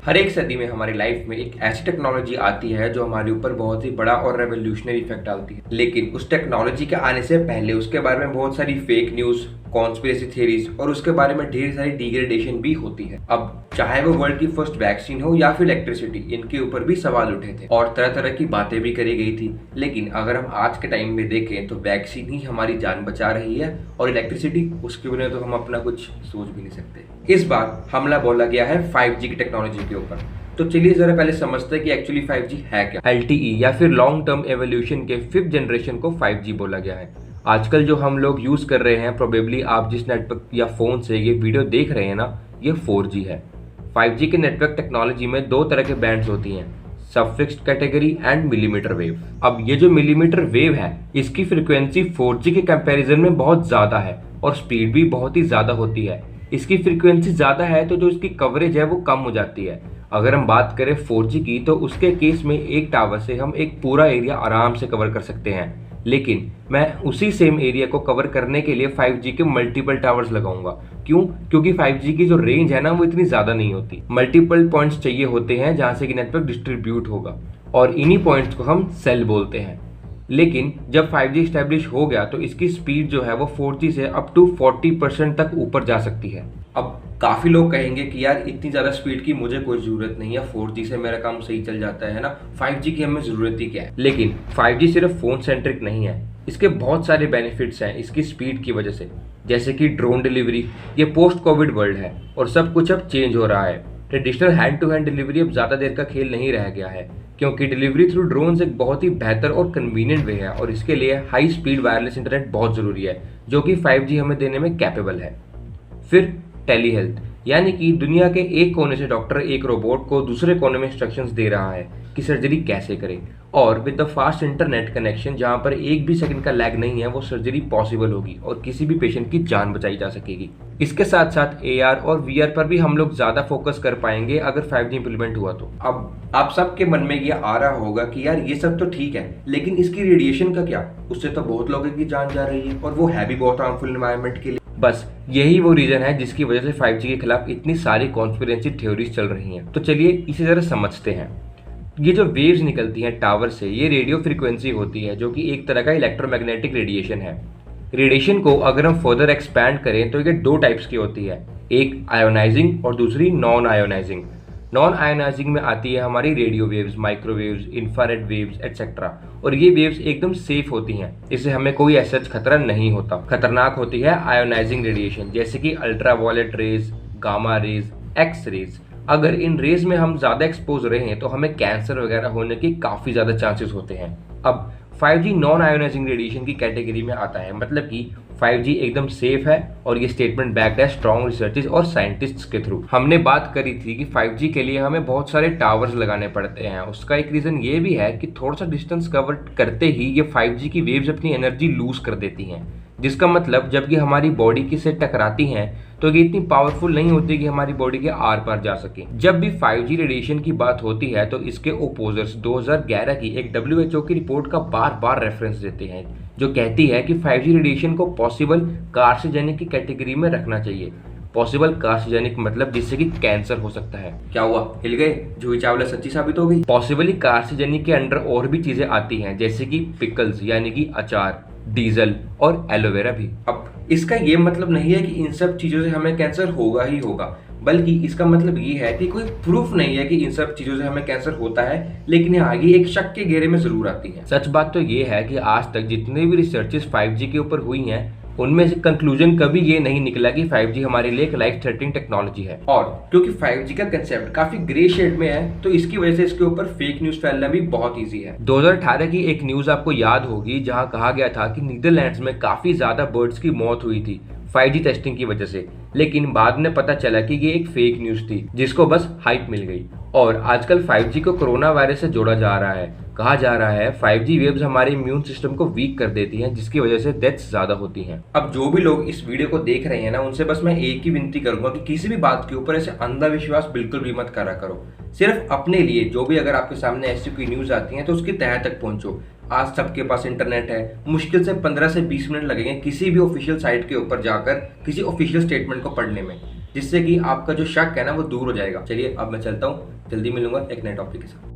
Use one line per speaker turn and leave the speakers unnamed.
हर एक सदी में हमारी लाइफ में एक ऐसी टेक्नोलॉजी आती है जो हमारे ऊपर बहुत ही बड़ा और रेवोल्यूशनरी इफेक्ट डालती है, लेकिन उस टेक्नोलॉजी के आने से पहले उसके बारे में बहुत सारी फेक न्यूज, कॉन्स्पिरेसी थ्योरीज और उसके बारे में ढेर सारी डिग्रेडेशन भी होती है। अब चाहे वो वर्ल्ड की फर्स्ट वैक्सीन हो या फिर इलेक्ट्रिसिटी, इनके ऊपर भी सवाल उठे थे और तरह तरह की बातें भी करी गई थी। लेकिन अगर हम आज के टाइम में देखें तो वैक्सीन ही हमारी जान बचा रही है और इलेक्ट्रिसिटी, उसके बिना तो हम अपना कुछ सोच भी नहीं सकते। इस बार हमला बोला गया है 5G की टेक्नोलॉजी के ऊपर। तो चलिए जरा पहले समझते हैं कि एक्चुअली 5G है क्या। LTE या फिर लॉन्ग टर्म एवोल्यूशन के 5th जनरेशन को 5G बोला गया है। आजकल जो हम लोग यूज कर रहे हैं, प्रोबेबली आप जिस नेटवर्क या फोन से ये वीडियो देख रहे हैं ना, ये 4G है। 5G के नेटवर्क टेक्नोलॉजी में दो तरह के बैंड्स होती हैं, सब fixed category and millimetre wave. अब ये जो मिलीमीटर वेव है, इसकी फ्रीक्वेंसी 4G के कंपैरिजन में बहुत ज्यादा है और स्पीड भी बहुत ही ज्यादा होती है। इसकी फ्रीक्वेंसी ज्यादा है तो जो इसकी कवरेज है वो कम हो जाती है। अगर हम बात करें 4G की, तो उसके केस में एक टावर से हम एक पूरा एरिया आराम से कवर कर सकते हैं। लेकिन मैं उसी सेम एरिया को कवर करने के लिए 5G के मल्टीपल टावर्स लगाऊंगा। क्यों? क्योंकि 5G की जो रेंज है ना, वो इतनी ज्यादा नहीं होती। मल्टीपल पॉइंट्स चाहिए होते हैं जहां से कि नेटवर्क डिस्ट्रीब्यूट होगा और इन्हीं पॉइंट्स को हम सेल बोलते हैं। लेकिन जब 5G स्टैब्लिश हो गया तो इसकी स्पीड जो है वो 4G से अप टू 40% तक ऊपर जा सकती है। अब काफी लोग कहेंगे कि यार इतनी ज्यादा स्पीड की मुझे कोई जरूरत नहीं है, 4G से मेरा काम सही चल जाता है ना, 5G की हमें जरूरत ही क्या है। लेकिन 5G सिर्फ फोन सेंट्रिक नहीं है, इसके बहुत सारे बेनिफिट्स हैं इसकी स्पीड की वजह से। जैसे कि ड्रोन डिलीवरी, ये पोस्ट कोविड वर्ल्ड है और सब कुछ अब चेंज हो रहा है। Traditional hand to hand delivery अब ज्यादा देर का खेल नहीं रह गया है, क्योंकि डिलीवरी थ्रू ड्रोन्स एक बहुत ही बेहतर और कन्वीनियंट वे है और इसके लिए हाई स्पीड वायरलेस इंटरनेट बहुत जरूरी है, जो कि 5G हमें देने में कैपेबल है। फिर टेली हेल्थ, यानी कि दुनिया के एक कोने से डॉक्टर एक रोबोट को दूसरे कोने में इंस्ट्रक्शंस दे रहा है कि सर्जरी कैसे करें, और with the fast internet connection जहां पर एक भी सेकंड का लैग नहीं है, वो सर्जरी पॉसिबल होगी और किसी भी पेशेंट की जान बचाई जा सकेगी। इसके साथ साथ AR और VR पर भी हम लोग ज्यादा फोकस कर पाएंगे अगर 5G इंप्लीमेंट हुआ तो। अब आप सबके मन में ये आ रहा होगा कि यार ये सब तो ठीक है, लेकिन इसकी रेडिएशन का क्या? उससे तो बहुत लोगों की जान जा रही है और वो है भी बहुत हार्मफुल एनवायरनमेंट के लिए। बस यही वो रीजन है जिसकी वजह से 5G के खिलाफ इतनी सारी कॉन्स्पिरेसी थ्योरीज चल रही हैं। तो चलिए इसे जरा समझते हैं। ये जो वेव्स निकलती हैं टावर से, ये रेडियो फ्रीक्वेंसी होती है, जो कि एक तरह का इलेक्ट्रोमैग्नेटिक रेडिएशन है। रेडिएशन को अगर हम फर्दर एक्सपैंड करें तो ये दो टाइप्स की होती है, एक आयोनाइजिंग और दूसरी नॉन आयोनाइजिंग। नॉन आयोनाइजिंग में आती है हमारी radio waves, microwaves, infrared waves etcetera, और ये वेव्स एकदम सेफ होती हैं, इससे हमें कोई ऐसा खतरा नहीं होता। खतरनाक होती है आयोनाइजिंग रेडिएशन, जैसे कि ultraviolet rays, gamma rays, x rays. अगर इन रेज में हम ज्यादा एक्सपोज रहे तो हमें कैंसर वगैरह होने के काफी ज्यादा चांसेस होते हैं। अब 5G नॉन आयोनाइजिंग रेडिएशन की कैटेगरी में आता है, मतलब कि 5G एकदम सेफ है और ये स्टेटमेंट बैक्ड है स्ट्रॉन्ग रिसर्चेस और साइंटिस्ट्स के थ्रू। हमने बात करी थी कि 5G के लिए हमें बहुत सारे टावर्स लगाने पड़ते हैं। उसका एक रीजन ये भी है कि थोड़ा सा डिस्टेंस कवर करते ही ये 5G की वेव्स अपनी एनर्जी लूज कर देती हैं, जिसका मतलब जब ये हमारी बॉडी की से टकराती हैं तो ये इतनी पावरफुल नहीं होती कि हमारी बॉडी के आर पार जा सके। जब भी 5G रेडिएशन की बात होती है तो इसके ओपोजर्स 2011 की एक WHO की रिपोर्ट का बार बार रेफरेंस देते हैं, जो कहती है कि 5G रेडिएशन को पॉसिबल कार्सिनोजेनिक की कैटेगरी में रखना चाहिए। पॉसिबल कार्सिनोजेनिक मतलब जिससे कि कैंसर हो सकता है। क्या हुआ, हिल गए? जूही चावला सच्ची साबित हो गई। पॉसिबली कार्सिनोजेनिक के अंडर और भी चीजें आती हैं, जैसे कि पिकल्स यानी कि अचार, डीजल और एलोवेरा भी। अब इसका ये मतलब नहीं है कि इन सब चीजों से हमें कैंसर होगा ही होगा, बल्कि इसका मतलब ये है कि कोई प्रूफ नहीं है कि इन सब चीजों से हमें कैंसर होता है, लेकिन यहाँ आगे एक शक के घेरे में जरूर आती है। सच बात तो ये है कि आज तक जितने भी रिसर्चेस 5G के ऊपर हुई हैं, उनमें से कंक्लूजन कभी ये नहीं निकला कि 5G हमारे लिए एक लाइफ थ्रेटनिंग टेक्नोलॉजी है। और क्योंकि 5G का कंसेप्ट काफी ग्रे शेड में है, तो इसकी वजह से इसके ऊपर फेक न्यूज फैलना भी बहुत इजी है। 2018 की एक न्यूज आपको याद होगी, जहां कहा गया था कि नीदरलैंड्स में काफी ज्यादा बर्ड्स की मौत हुई थी 5G टेस्टिंग की वजह से, लेकिन बाद में पता चला कि ये एक फेक न्यूज थी जिसको बस हाइप मिल गई। और आजकल 5G को कोरोना वायरस से जोड़ा जा रहा है। कहा जा रहा है 5G वेव्स हमारे इम्यून सिस्टम को वीक कर देती हैं, जिसकी वजह से डेथ्स ज्यादा होती हैं। अब जो भी लोग इस वीडियो को देख रहे हैं ना, उनसे बस मैं एक ही विनती करूंगा कि किसी भी बात के ऊपर ऐसे अंधा विश्वास बिल्कुल भी मत करा करो। सिर्फ अपने लिए जो भी अगर आपके सामने ऐसी कोई न्यूज आती है तो उसकी तह तक पहुंचो। आज सबके पास इंटरनेट है, मुश्किल से 15 से 20 मिनट लगेंगे किसी भी ऑफिशियल साइट के ऊपर जाकर किसी ऑफिशियल स्टेटमेंट को पढ़ने में। जिससे कि आपका जो शक है ना वो दूर हो जाएगा। चलिए अब मैं चलता हूँ, जल्दी मिलूंगा एक नए टॉपिक के साथ।